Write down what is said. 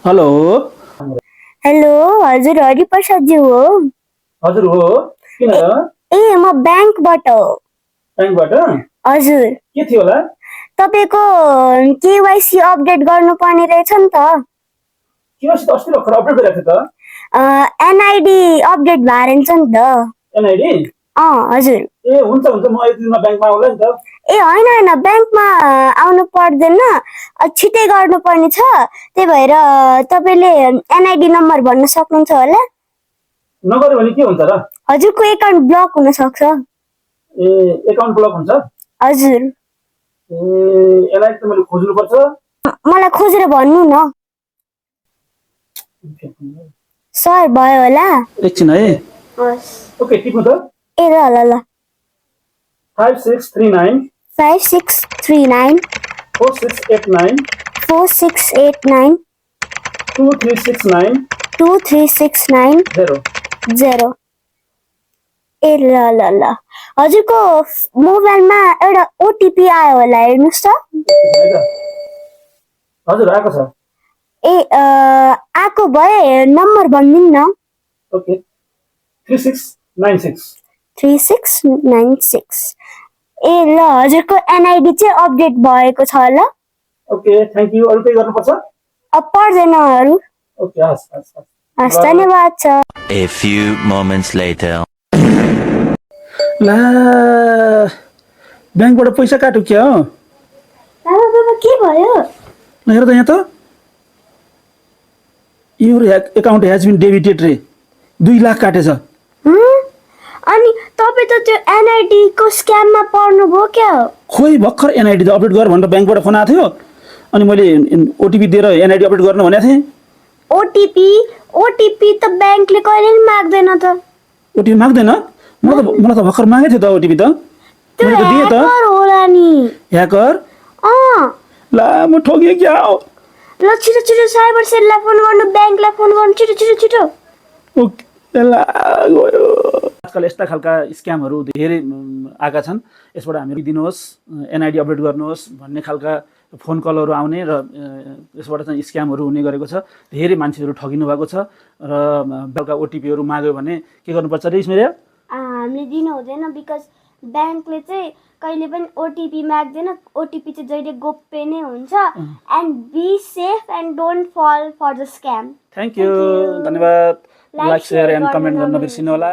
Hello hello हजुर हरिप्रसादजी हो? हजुर हो किन म ब्याङ्कबाट हो। ब्याङ्कबाट हजुर के थियो होला तपाईँको केवाइसी अपडेट गर्नुपर्ने रहेछ नि त। किन अस्ति अस्ति भर्खर अपडेट गरेको थियो त एनआइडी अपडेट भएर रहेछ नि त। एनआइडी हजुर। ए हुन्छ हुन्छ म एक दिनमा ब्याङ्कमा आउँला नि त ए होइन ब्याङ्कमा आउनु पर्दैन, छिटै गर्नुपर्ने छ। त्यही भएर तपाईँले एनआइडी नम्बर भन्न सक्नुहुन्छ होला? नगर्यो भने के हुन्छ र हजुरको एकाउन्ट ब्लक हुन सक्छ। ए एकाउन्ट ब्लक हुन्छ हजुर। ए यसलाई त मैले खोज्नुपर्छ मलाई खोजेर भन्नु न सर, भयो होला? एकछिन है हस्। ओके टिप्नु त ए ल ल 5639 5639 4689 4689 2369 2369 0। ए ल ल ल हजुरको मोबाइलमा एउटा ओटिपी आयो होला, हेर्नुहोस् त। हजुर आएको छ ए आएको भए नम्बर भनिदिनु न। ओके 3696 3696। ए ल हजुरको एनआइडी चाहिँ अपडेट भएको छ ल। ओके थ्याङ्क यू अरू केही गर्नुपर्छ पर्दैन अरू। ओके हस् हस् हस्, धन्यवाद छ। A few moments later. ला ब्याङ्कबाट पैसा काट्यो क्या हो बाबा के भयो? हेर त यहाँ त यो एकाउन्ट हेज बिन डेबिटेड रे 2 लाख काटेछ। अनि तपाईँ त त्यो एनआइडी को स्क्याममा पर्नुभयो क्या? खोइ भर्खर एनआइडी त अपडेट गर भनेर ब्याङ्कबाट फोन आएको थियो अनि मैले ओटिपी दिएर एनआइडी अपडेट गर्न भनेको थिएँ। ओटिपी त ब्याङ्कले कहिले पनि माग्दैन त। ओटिपी माग्दैन? मलाई त भर्खर मागेको थियो त ओटिपी त त्यो मैले त दिएँ त। ह्याकर होला नि। ह्याकर? ला म ठगिएँ क्या हो। ल छिटो छिटो साइबर सेललाई फोन गर्नु, ब्याङ्कलाई फोन गर्नु, छिटो छिटो छिटो। ओके ला गयो। आजकल यस्ता खालका स्क्यामहरू धेरै आएका छन्। यसबाट हामीहरू दिनुहोस्, एनआइडी अपडेट गर्नुहोस् भन्ने खालका फोन कलहरू आउने र यसबाट चाहिँ स्क्यामहरू हुने गरेको छ। धेरै मान्छेहरू ठगिनु भएको छ र बेलुका ओटिपीहरू माग्यो भने के गर्नुपर्छ रे स्मृति? हामीले दिनु हुँदैन, बिकज ब्याङ्कले चाहिँ कहिले पनि ओटिपी माग्दैन। ओटिपी चाहिँ जहिले गोप्य नै हुन्छ। And be safe and don't fall for the scam. Thank you, धन्यवाद। लाइक सेयर एन्ड कमेन्ट गर्न बिर्सिनु होला।